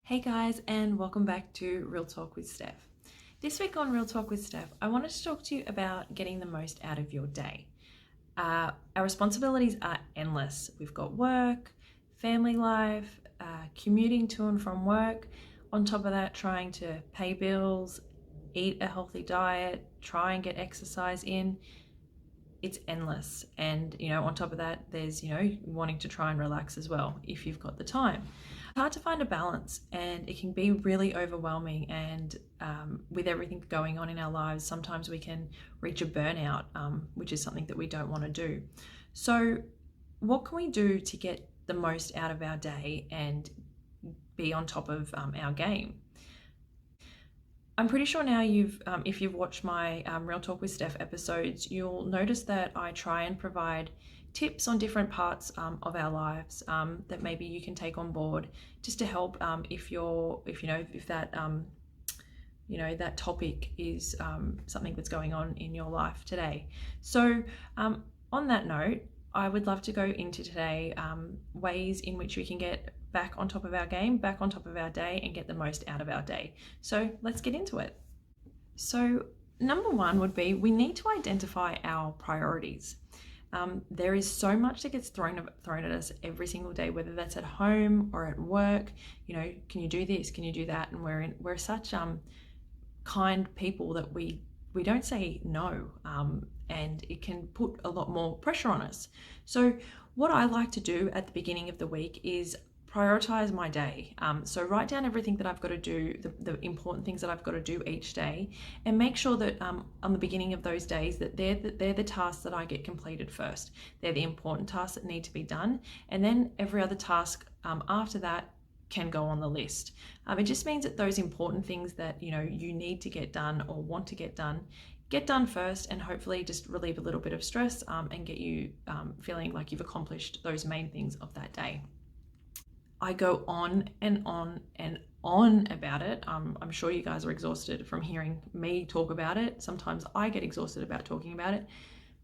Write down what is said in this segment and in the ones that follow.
Hey guys, and welcome back to Real Talk with Stef. This week on Real Talk with Stef, I wanted to talk to you about getting the most out of your day. Our responsibilities are endless. We've got work, family life, commuting to and from work. On top of that, trying to pay bills, eat a healthy diet, try and get exercise in. It's endless. And, on top of that, there's, wanting to try and relax as well if you've got the time. It's hard to find a balance, and it can be really overwhelming. And with everything going on in our lives, sometimes we can reach a burnout, which is something that we don't want to do. So what can we do to get the most out of our day and be on top of our game? I'm pretty sure now if you've watched my Real Talk with Steph episodes, you'll notice that I try and provide tips on different parts of our lives that maybe you can take on board just to help if that that topic is something that's going on in your life today. So on that note, I would love to go into today ways in which we can get back on top of our game, back on top of our day, and get the most out of our day. So let's get into it. So number one would be we need to identify our priorities. There is so much that gets thrown at us every single day, whether that's at home or at work. Can you do this? Can you do that? And we're such kind people that we don't say no, and it can put a lot more pressure on us. So what I like to do at the beginning of the week is prioritize my day. So write down everything that I've got to do, the important things that I've got to do each day, and make sure that on the beginning of those days that they're the tasks that I get completed first. They're the important tasks that need to be done, and then every other task after that can go on the list. It just means that those important things that you need to get done or want to get done first, and hopefully just relieve a little bit of stress and get you feeling like you've accomplished those main things of that day. I go on and on and on about it. I'm sure you guys are exhausted from hearing me talk about it. Sometimes I get exhausted about talking about it,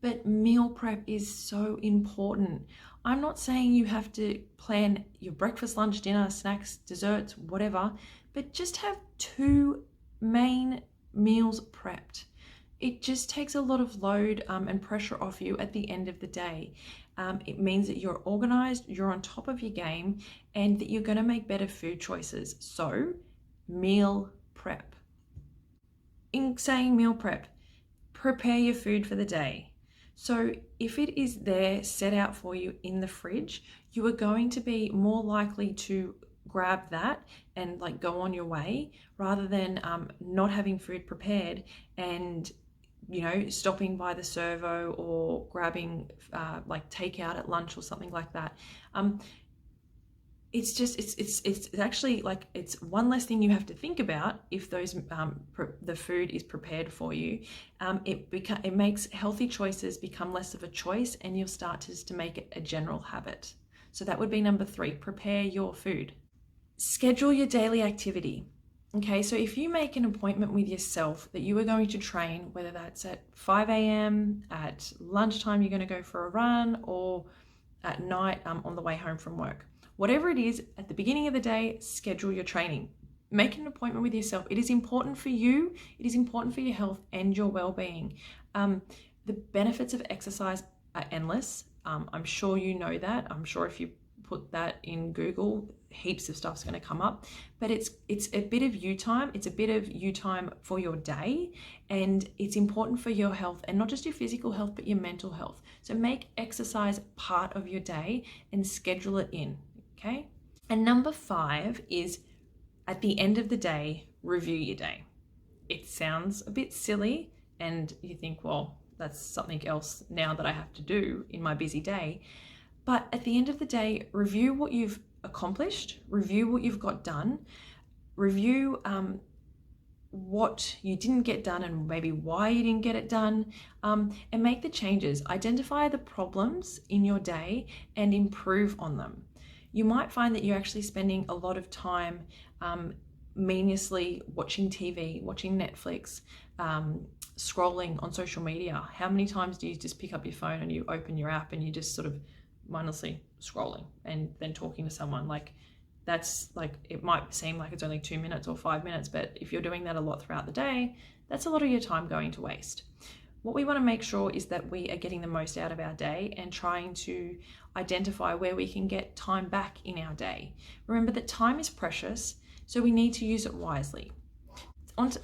but meal prep is so important. I'm not saying you have to plan your breakfast, lunch, dinner, snacks, desserts, whatever, but just have 2 main meals prepped. It just takes a lot of load and pressure off you at the end of the day. It means that you're organized, you're on top of your game, and that you're going to make better food choices. So, meal prep. In saying meal prep, prepare your food for the day. So if it is there set out for you in the fridge, you are going to be more likely to grab that and go on your way, rather than not having food prepared and stopping by the servo or grabbing takeout at lunch or something like that. It's actually it's one less thing you have to think about if the food is prepared for you. It makes healthy choices become less of a choice, and you'll start to make it a general habit. So that would be number 3, prepare your food. Schedule your daily activity. Okay, so if you make an appointment with yourself that you are going to train, whether that's at 5 a.m, at lunchtime you're going to go for a run, or at night on the way home from work. Whatever it is, at the beginning of the day, schedule your training. Make an appointment with yourself. It is important for you. It is important for your health and your well-being. The benefits of exercise are endless. I'm sure you know that. I'm sure if you put that in Google, heaps of stuff's going to come up. But it's a bit of you time. It's a bit of you time for your day, and it's important for your health, and not just your physical health, but your mental health. So make exercise part of your day and schedule it in. Okay. And number 5 is, at the end of the day, review your day. It sounds a bit silly, and you think, well, that's something else now that I have to do in my busy day. But at the end of the day, review what you've accomplished, review what you've got done, review what you didn't get done and maybe why you didn't get it done, and make the changes. Identify the problems in your day and improve on them. You might find that you're actually spending a lot of time meaninglessly watching TV, watching Netflix, scrolling on social media. How many times do you just pick up your phone and you open your app and you just sort of mindlessly scrolling and then talking to someone? That's like, it might seem like it's only 2 minutes or 5 minutes, but if you're doing that a lot throughout the day, that's a lot of your time going to waste. What we want to make sure is that we are getting the most out of our day and trying to identify where we can get time back in our day. Remember that time is precious, so we need to use it wisely.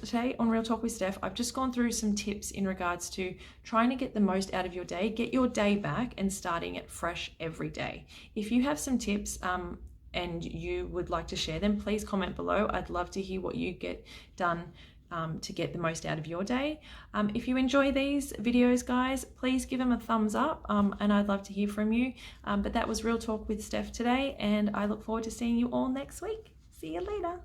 Today on Real Talk with Stef, I've just gone through some tips in regards to trying to get the most out of your day, get your day back and starting it fresh every day. If you have some tips and you would like to share them, please comment below. I'd love to hear what you get done to get the most out of your day. If you enjoy these videos, guys, please give them a thumbs up and I'd love to hear from you. But that was Real Talk with Stef today, and I look forward to seeing you all next week. See you later.